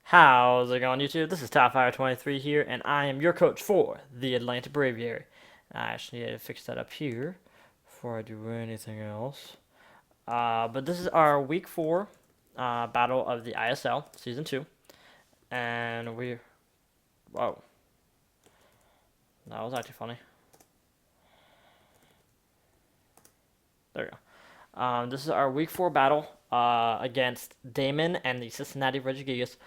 How's it going, YouTube? This is TopFire23 here, and I am your coach for the Atlanta Braviary. I actually need to fix that up here before I do anything else. But this is our Week 4 battle of the ISL Season 2, and whoa, that was actually funny. There we go. This is our Week 4 battle against Damon and the Cincinnati Regigigas,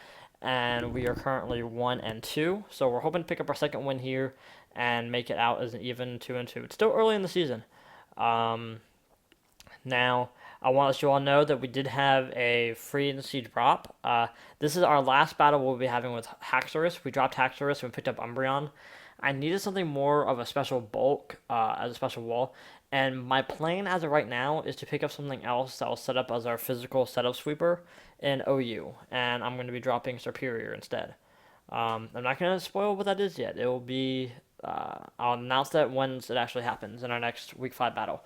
and we are currently 1-2. So we're hoping to pick up our second win here and make it out as an even 2-2. It's still early in the season. Now, I want to let you all know that we did have a free agency drop. This is our last battle we'll be having with Haxorus. We dropped Haxorus and we picked up Umbreon. I needed something more of a special bulk as a special wall, and my plan as of right now is to pick up something else that will set up as our physical setup sweeper in OU, and I'm going to be dropping Superior instead. I'm not going to spoil what that is yet. It will be, I'll announce that once it actually happens in our next Week 5 battle.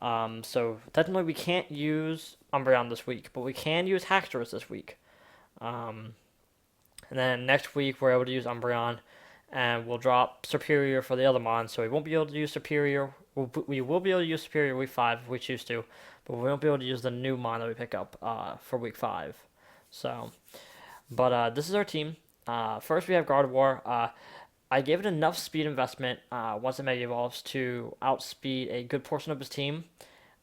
So technically we can't use Umbreon this week, but we can use Haxorus this week. And then next week we're able to use Umbreon, and we'll drop Superior for the other mon, so we won't be able to use Superior. We will be able to use Superior Week 5 if we choose to, but we won't be able to use the new mon that we pick up for Week 5. So, but this is our team. First we have Gardevoir. I gave it enough speed investment once it Mega Evolves to outspeed a good portion of his team.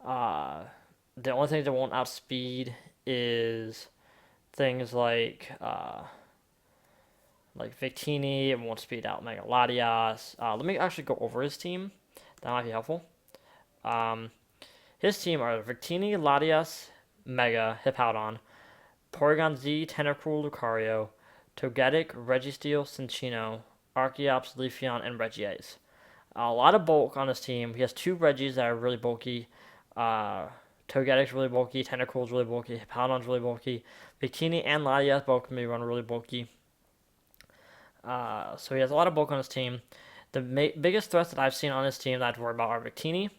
The only thing that won't outspeed is things like Victini. It won't speed out Mega Latias. Let me actually go over his team. That might be helpful. His team are Victini, Latias, Mega, Hippowdon, Porygon Z, Tentacruel, Lucario, Togetic, Registeel, Cinccino, Archeops, Leafeon, and Regiase. A lot of bulk on his team. He has two Regis that are really bulky. Togetic's really bulky, Tentacruel's really bulky, Hippowdon's really bulky. Victini and Latias both can be run really bulky. So he has a lot of bulk on his team. The biggest threats that I've seen on his team that I have to worry about are Victini,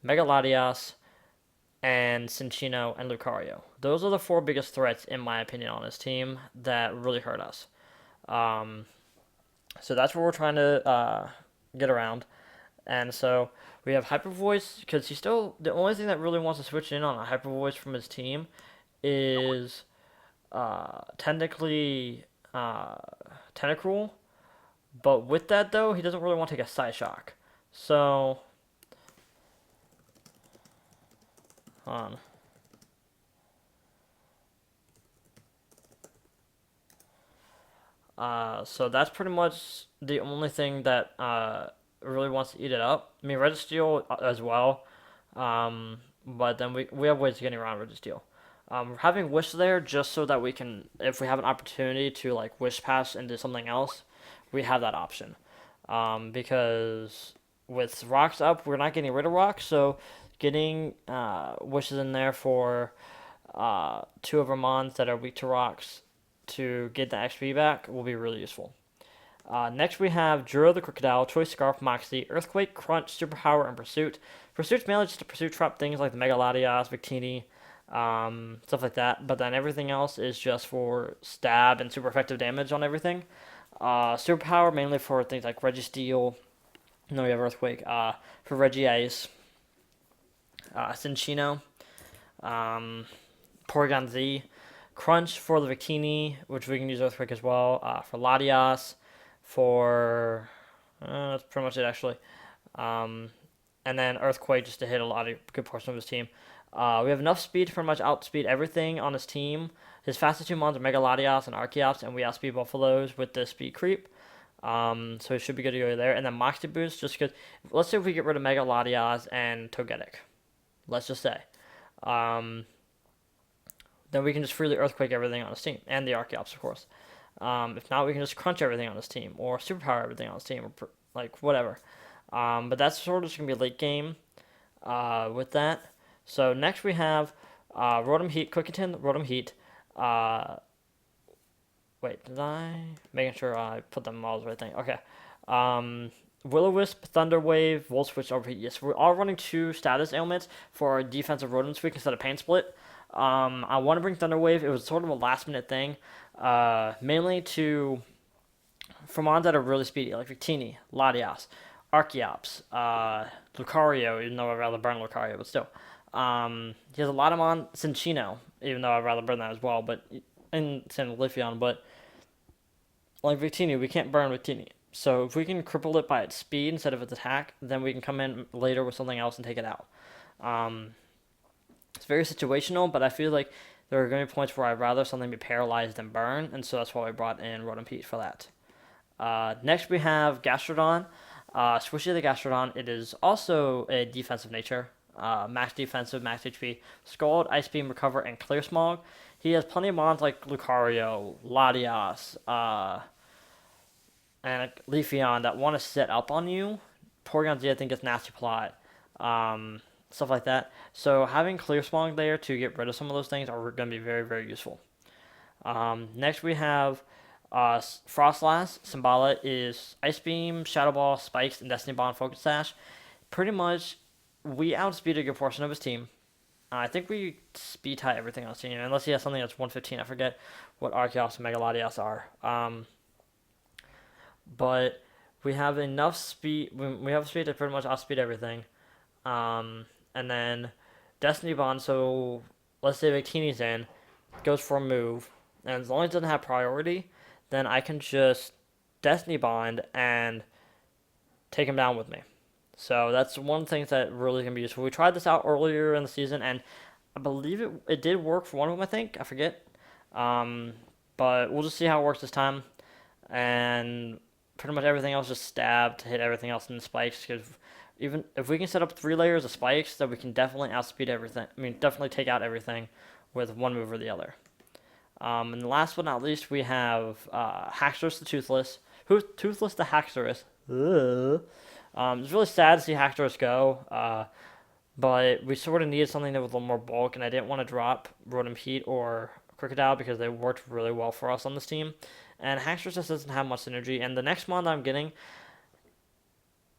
Mega Latias, and Cinccino and Lucario. Those are the four biggest threats, in my opinion, on his team that really hurt us. So that's what we're trying to get around. And so we have Hyper Voice, because he's still, the only thing that really wants to switch in on a Hyper Voice from his team is technically Tentacruel. But with that, though, he doesn't really want to take a Psyshock. So, hold on. So that's pretty much the only thing that really wants to eat it up. I mean, Registeel as well. But then we have ways to getting around Registeel. Having Wish there just so that we can, if we have an opportunity to like Wish Pass into something else, we have that option. Because with rocks up, we're not getting rid of rocks, so getting wishes in there for two of our mons that are weak to rocks to get the XP back will be really useful. Next we have Juro the Crocodile, Choice Scarf, Moxie, Earthquake, Crunch, Superpower, and Pursuit. Pursuit's mainly just a Pursuit trap things like the Mega Latias, Victini, stuff like that, but then everything else is just for stab and super effective damage on everything. Superpower mainly for things like Registeel. No, we have Earthquake. For Regiase, Cinccino, Porygon Z, Crunch for the Victini, which we can use Earthquake as well. For Latias, for that's pretty much it actually. And then Earthquake just to hit a lot of good portion of his team. We have enough speed to pretty much outspeed everything on his team. His fastest two mons are Mega Latias and Archeops, and we outspeed both of those with the speed creep. So it should be good to go there. And then Moxie Boost, just because, let's say if we get rid of Mega Latias and Togetic. Let's just say. Then we can just freely Earthquake everything on his team, and the Archeops, of course. If not, we can just Crunch everything on his team, or Superpower everything on his team, or like whatever. But that's sort of just going to be a late game with that. So next we have Rotom Heat, Cookieton, Rotom Heat. Wait, did I? Making sure I put them all the right thing. Okay. Will-O-Wisp, Thunder Wave, Volt Switch, Overheat. Yes, we're all running two status ailments for our defensive Rotom Squeak instead of Pain Split. I want to bring Thunder Wave. It was sort of a last minute thing. Mainly for mons that are really speedy, like Victini, Latias, Archeops, Lucario, even though I'd rather burn Lucario, but still. He has a lot of mon Cinccino, even though I'd rather burn that as well, but in Sandlefion, but like Victini, we can't burn Victini. So if we can cripple it by its speed instead of its attack, then we can come in later with something else and take it out. Um, it's very situational, but I feel like there are going to be points where I'd rather something be paralyzed than burn, and so that's why we brought in Rotom Pete for that. Next we have Gastrodon. Swishy the Gastrodon. It is also a defensive nature. Max defensive, max HP. Scald, Ice Beam, Recover, and Clear Smog. He has plenty of mons like Lucario, Latias, and Leafeon that want to set up on you. Porygon Z, I think, is Nasty Plot. Stuff like that. So having Clear Smog there to get rid of some of those things are going to be very, very useful. Next we have Frostlass. Symbala is Ice Beam, Shadow Ball, Spikes, and Destiny Bond Focus Sash. Pretty much, we outspeed a good portion of his team. I think we speed tie everything on his team, unless he has something that's 115. I forget what Arceus and Mega Latias are. But we have enough speed. We have speed to pretty much outspeed everything. And then Destiny Bond. So let's say Victini's in, goes for a move, and as long as it doesn't have priority, then I can just Destiny Bond and take him down with me. So that's one thing that really can be useful. We tried this out earlier in the season, and I believe it did work for one of them. I think I forget, but we'll just see how it works this time. And pretty much everything else just stab to hit everything else in the spikes. Because even if we can set up 3 layers of spikes, then we can definitely outspeed everything. I mean, definitely take out everything with one move or the other. And last but not least, we have Haxorus the Toothless. Who's Toothless the Haxorus? It's really sad to see Haxorus go, but we sort of needed something that with a little more bulk, and I didn't want to drop Rotom Heat or Crocodile because they worked really well for us on this team. And Haxorus just doesn't have much synergy. And the next mon that I'm getting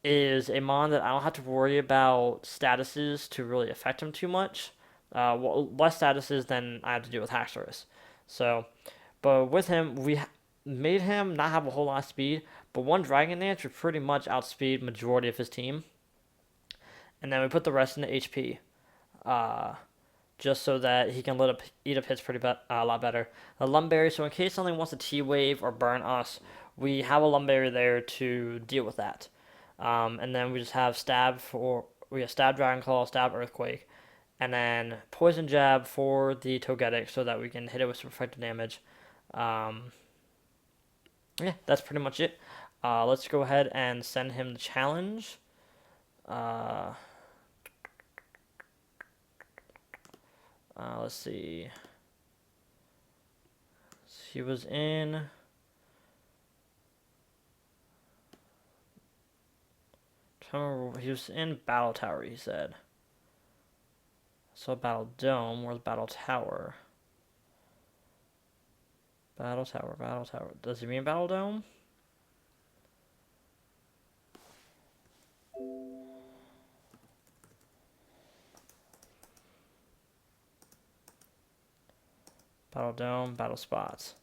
is a mon that I don't have to worry about statuses to really affect him too much. Less statuses than I have to do with Haxorus. So, but with him, we made him not have a whole lot of speed, but one Dragon Dance would pretty much outspeed majority of his team. And then we put the rest into HP, just so that he can eat up hits a lot better. A Lumberry, so in case something wants to T-Wave or burn us, we have a Lumberry there to deal with that. And then we just have Stab, Dragon Claw, Stab, Earthquake, and then Poison Jab for the Togetic so that we can hit it with some effective damage. Yeah, that's pretty much it. Let's go ahead and send him the challenge. Let's see. He was in. He was in Battle Tower, he said. So Battle Dome, where's Battle Tower? Battle Tower, Battle Tower. Does he mean Battle Dome? Battle Dome, Battle Spots.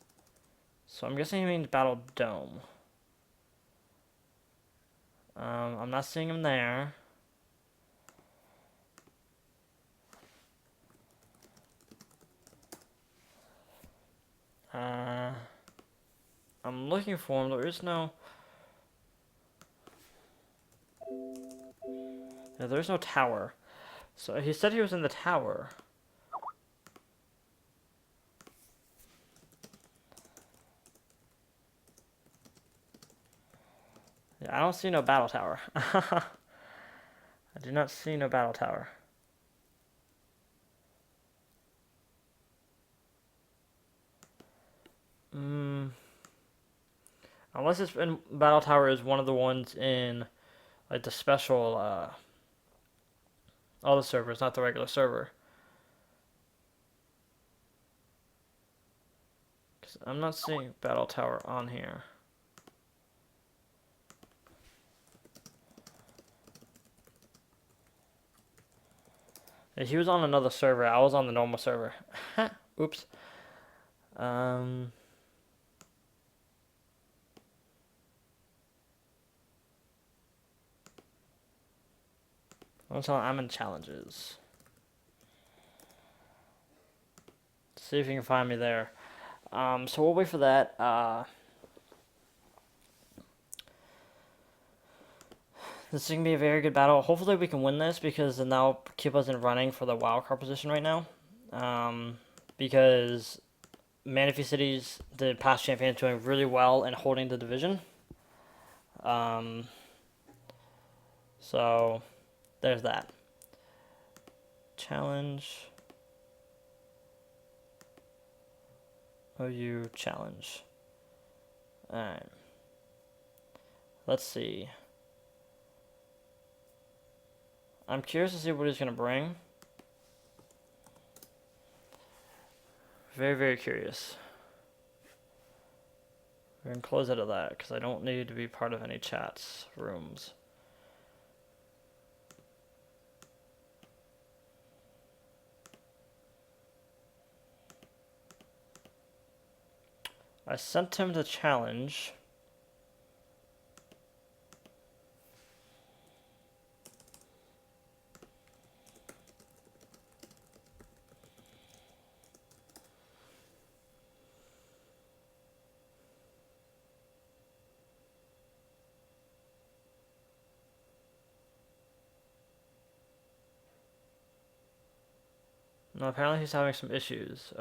So I'm guessing he means Battle Dome. I'm not seeing him there. I'm looking for him. There is no. Yeah, there's no tower. So he said he was in the tower. Yeah, I don't see no battle tower. I do not see no battle tower. Unless it's in battle tower is one of the ones in like the special all the servers, not the regular server. 'Cause I'm not seeing battle tower on here. Yeah, he was on another server. I was on the normal server. Oops. I'm in challenges. See if you can find me there. So we'll wait for that. This is going to be a very good battle. Hopefully we can win this because then that'll keep us in running for the wildcard position right now. Because Manaphy City's the past champion is doing really well and holding the division. So there's that. Challenge. OU challenge. Alright. Let's see. I'm curious to see what he's going to bring. Very, very curious. We're going to close out of that because I don't need to be part of any chats rooms. I sent him the challenge. No, apparently he's having some issues.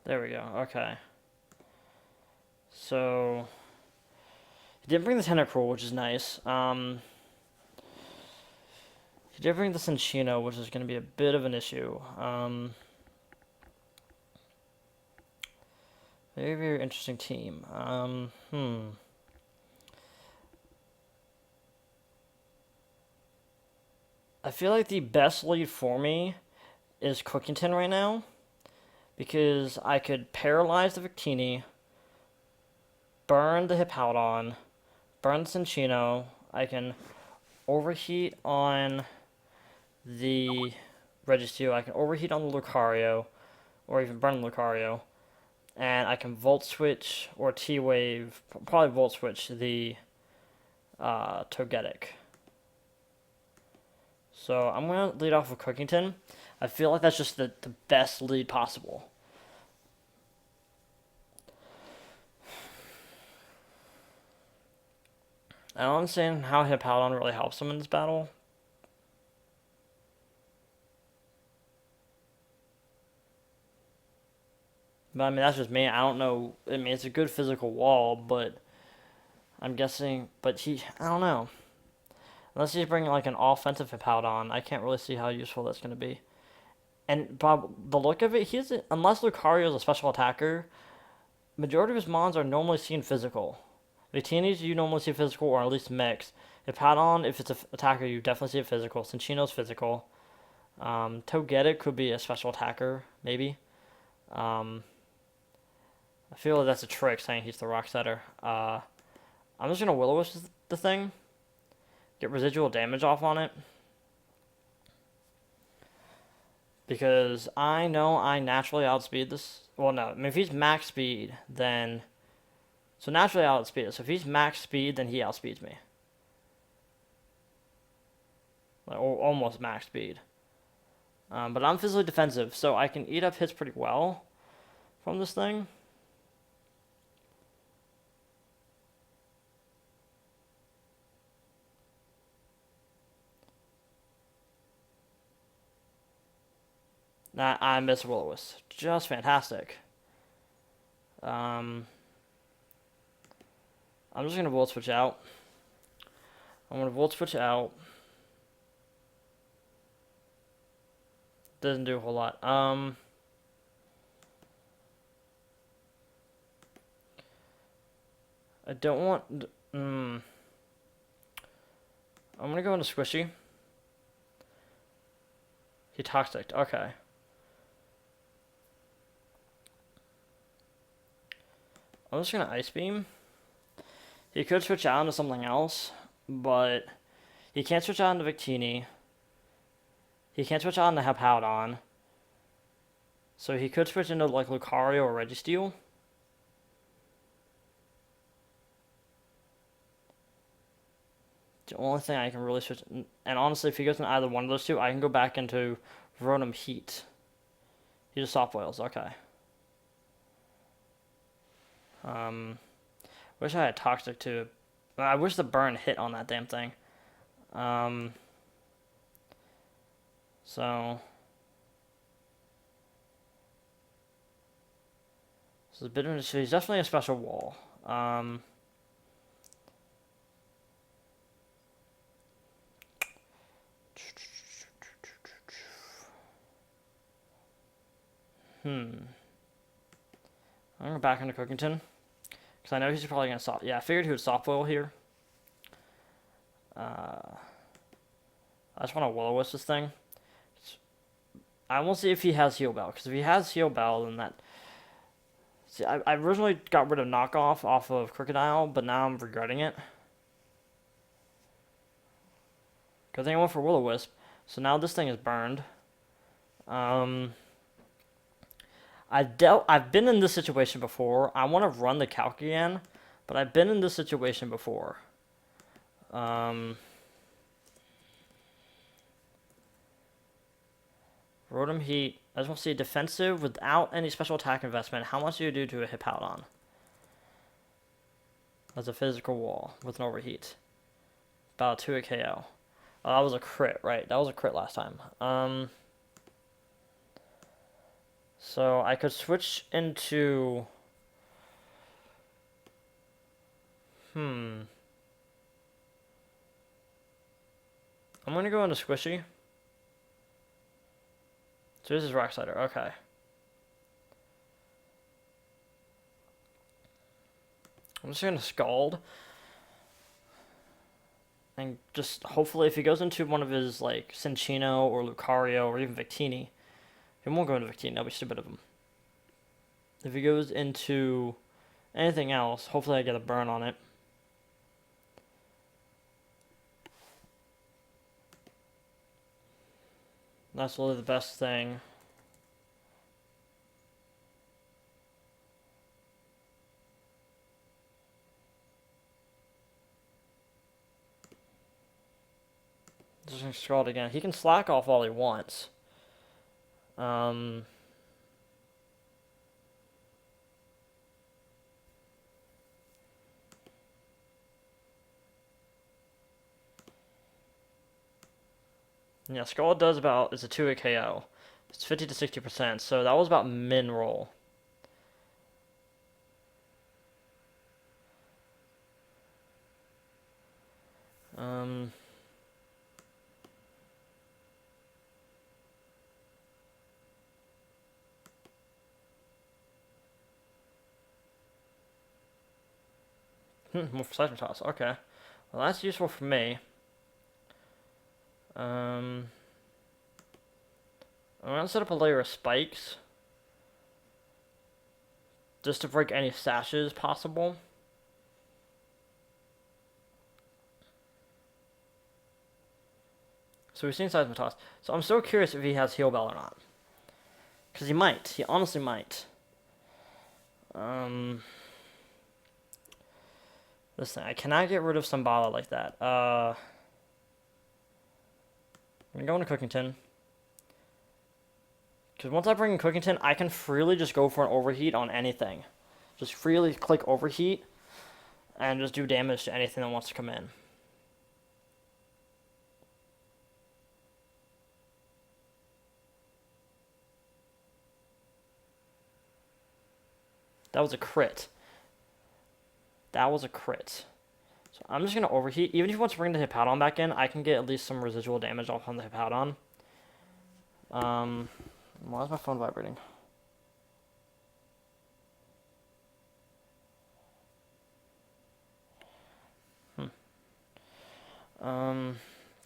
There we go. Okay. So he didn't bring the Tentacruel, which is nice. He did bring the Cinchino, which is going to be a bit of an issue. Very, very interesting team. I feel like the best lead for me is Cookington right now, because I could paralyze the Victini, burn the Hippowdon, burn the Cinchino. I can overheat on the Registeel. I can overheat on the Lucario, or even burn the Lucario. And I can Volt Switch or T-Wave, probably Volt Switch the Togetic. So I'm going to lead off with Cookington. I feel like that's just the best lead possible. I don't understand how Hippowdon really helps him in this battle. But I mean, that's just me. I don't know. I mean, it's a good physical wall, but I'm guessing. But I don't know. Unless he's bringing like an offensive Hippowdon, I can't really see how useful that's going to be. And Bob, the look of it, unless Lucario is a special attacker, majority of his mons are normally seen physical. Victini's you normally see physical, or at least mix. Hippowdon, if it's an attacker, you definitely see it physical. Cinchino's physical. Togetic could be a special attacker, maybe. I feel like that's a trick saying he's the Rock Setter. I'm just going to Will-O-Wisp the thing. Get residual damage off on it. Because I know I naturally outspeed this. Well, no. I mean, if he's max speed, then... So naturally I outspeed it. So if he's max speed, then he outspeeds me. Like, almost max speed. But I'm physically defensive, so I can eat up hits pretty well from this thing. I miss Will-O-Wisp. Just fantastic. I'm just going to Volt Switch out. I'm going to Volt Switch out. Doesn't do a whole lot. I don't want... I'm going to go into Squishy. He Toxic. Okay. I'm just going to Ice Beam. He could switch out into something else, but he can't switch out into Victini. He can't switch out into Hippowdon. So he could switch into like Lucario or Registeel. The only thing I can really switch, and honestly, if he goes in either one of those two, I can go back into Rotom Heat. He just soft boils, okay. Wish I had Toxic too. I wish the burn hit on that damn thing. So it's a bit of he's definitely a special wall. I'm gonna go back into Cookington. Because I know he's probably gonna soft. Yeah, I figured he would soft boil here. I just want to Will-O-Wisp this thing. I won't see if he has Heal Bell. Because if he has Heal Bell, then that. See, I originally got rid of Knockoff off of Crocodile, but now I'm regretting it. Good thing I went for Will-O-Wisp. So now this thing is burned. I've been in this situation before. I want to run the calc again, but I've been in this situation before. Rotom Heat. I just want to see defensive without any special attack investment. How much do you do to a Hippowdon? As a physical wall with an overheat. About a 2 KO. Oh, that was a crit, right? That was a crit last time. So I could switch into... I'm going to go into Squishy. So this is Rock Slider, okay. I'm just going to Scald. And just, hopefully, if he goes into one of his, like, Cinccino or Lucario or even Victini. He won't go into Victini, that'll be stupid of him. If he goes into anything else, hopefully I get a burn on it. That's really the best thing. Just gonna Scald again. He can slack off all he wants. Yeah, Scald does about, it's a 2-hit KO. It's 50 to 60%, so that was about min roll. More for Seismic Toss, okay. Well, that's useful for me. I'm gonna set up a layer of spikes. Just to break any sashes possible. So we've seen Seismic Toss. So I'm so curious if he has Heal Bell or not. Because he might. He honestly might. Listen, I cannot get rid of Sambala like that. I'm going to go into Cookington. Because once I bring in Cookington, I can freely just go for an Overheat on anything. Just freely click Overheat and just do damage to anything that wants to come in. That was a crit. That was a crit. So I'm just going to Overheat. Even if he wants to bring the Hippowdon back in, I can get at least some residual damage off on the Hippowdon. Why is my phone vibrating? Because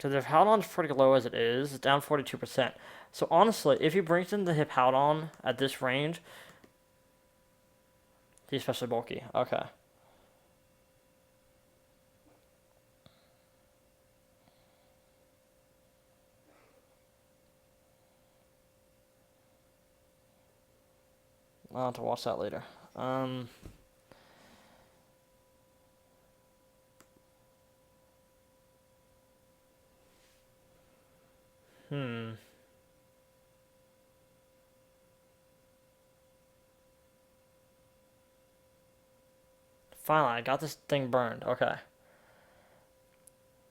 the Hippowdon's pretty low as it is. It's down 42%. So honestly, if he brings in the Hippowdon at this range, he's especially bulky. Okay. I'll have to watch that later. Hmm. Finally, I got this thing burned. Okay.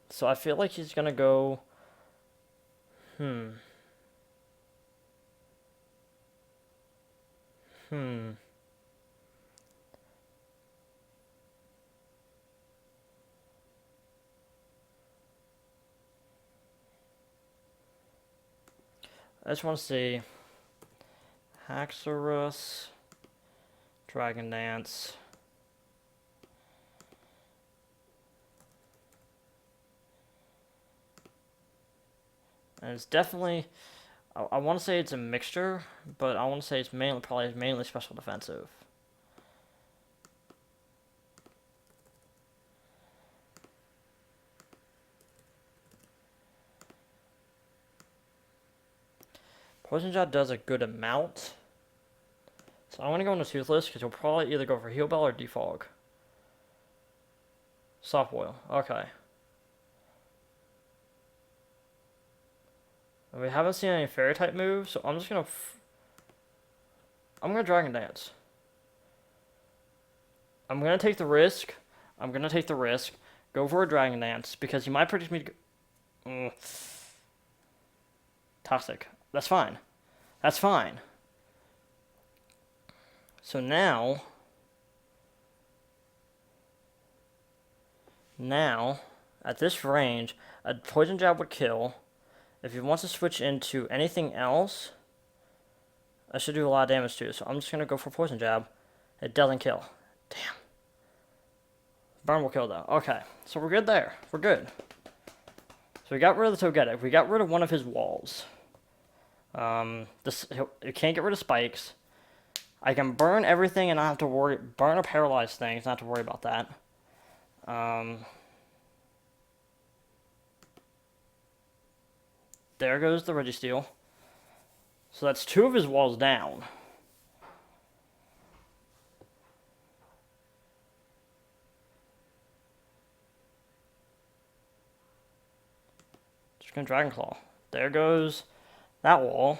So I feel like he's gonna go. Hmm. Hmm. I just want to see. Haxorus. Dragon Dance. And it's definitely. I want to say it's a mixture, but I want to say it's mainly special defensive. Poison Jab does a good amount. So I'm going to go into Toothless because he'll probably either go for Heal Bell or Defog. Soft Boil. Okay. We haven't seen any Fairy type moves, so I'm just going to... I'm going to Dragon Dance. I'm going to take the risk. Go for a Dragon Dance because he might predict me to go... Toxic. That's fine. So now, at this range, a Poison Jab would kill. If he wants to switch into anything else, I should do a lot of damage too. So I'm just going to go for Poison Jab. It doesn't kill. Damn. Burn will kill though. Okay, so we're good there. We're good. So we got rid of the Togetic. We got rid of one of his walls. You can't get rid of spikes. I can burn everything and not have to worry. Burn or paralyze things, not have to worry about that. There goes the Registeel. So that's 2 of his walls down. Just gonna Dragon Claw. There goes that wall.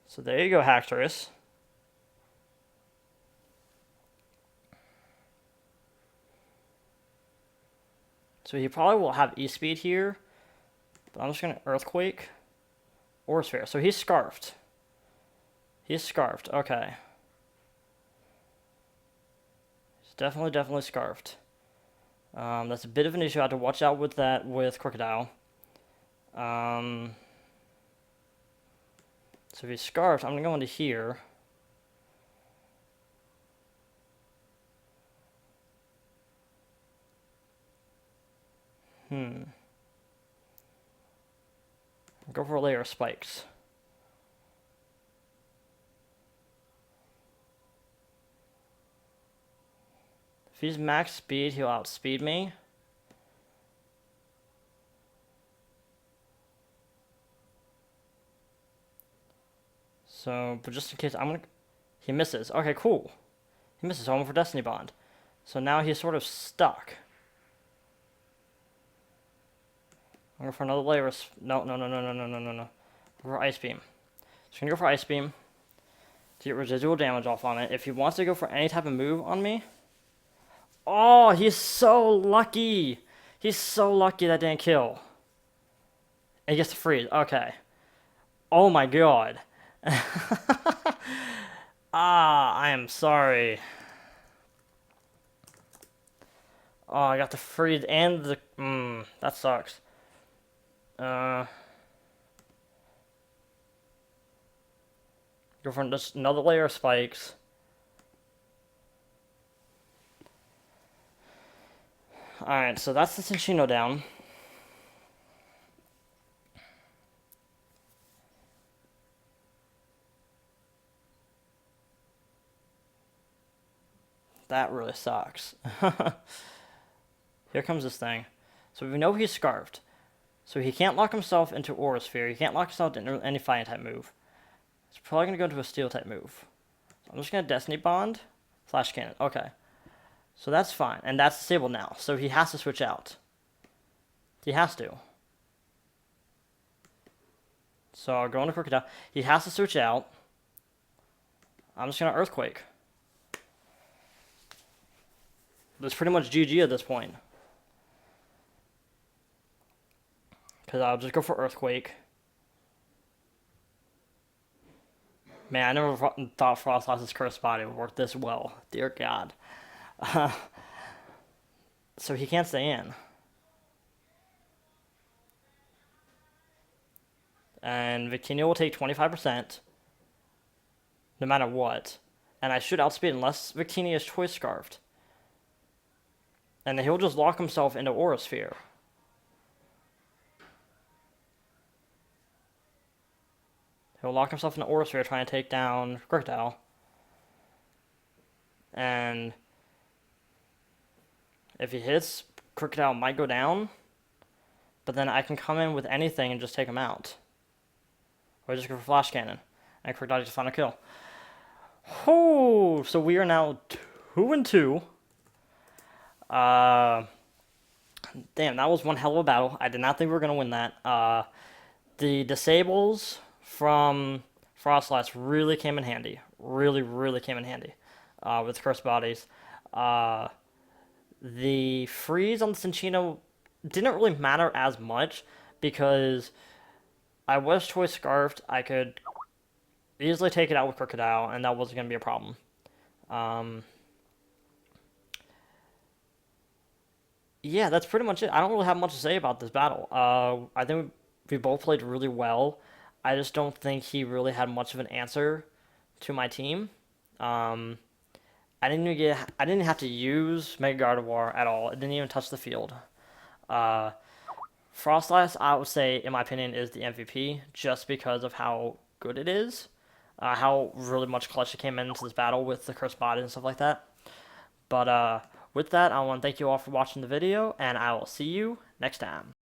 So there you go, Haxorus. So he probably will have E-Speed here. But I'm just going to Earthquake. Or Sphere. So he's Scarfed. Okay. He's definitely Scarfed. That's a bit of an issue. I have to watch out with that with Crocodile. So if he's Scarfed, I'm going to go into here. Go for a layer of spikes. If he's max speed, he'll outspeed me. So, but just in case, he misses. Okay, cool. He misses, so I'm for Destiny Bond. So now he's sort of stuck. I'm going for another layer of... No. Go for Ice Beam. Just going to go for Ice Beam to get residual damage off on it. If he wants to go for any type of move on me... Oh, he's so lucky! He's so lucky that didn't kill. And he gets to freeze. Okay. Oh my god. I am sorry. Oh, I got the freeze and the... that sucks. Go for just another layer of spikes. Alright, so that's the Cinccino down. That really sucks. Here comes this thing. So we know he's Scarfed. So he can't lock himself into Aura Sphere. He can't lock himself into any fighting type move. He's probably going to go into a steel type move. So I'm just going to Destiny Bond, Flash Cannon. Okay. So that's fine. And that's disabled now. So he has to switch out. He has to. So I'll go into Crocodile. He has to switch out. I'm just going to Earthquake. That's pretty much GG at this point. Because I'll just go for Earthquake. Man, I never thought Frostlass's Cursed Body would work this well. Dear God. So he can't stay in. And Victini will take 25%. No matter what. And I should outspeed unless Victini is Choice Scarfed. And then he'll just lock himself into Aura Sphere. He'll lock himself in the Aura Sphere trying to take down Crocodile. And if he hits, Crocodile might go down. But then I can come in with anything and just take him out. Or just go for Flash Cannon. And Crocodile just find a kill. Oh, so we are now 2-2. Damn, that was one hell of a battle. I did not think we were going to win that. The disables from Frostlass really came in handy. Really, really came in handy with Cursed Bodies. The freeze on the Cinccino didn't really matter as much because I was Choice Scarfed. I could easily take it out with Crocodile, and that wasn't going to be a problem. Yeah, that's pretty much it. I don't really have much to say about this battle. I think we both played really well. I just don't think he really had much of an answer to my team. I didn't have to use Mega Gardevoir at all. It didn't even touch the field. Frostlass, I would say, in my opinion, is the MVP just because of how good it is. How really much clutch it came into this battle with the Cursed Body and stuff like that. But with that, I want to thank you all for watching the video, and I will see you next time.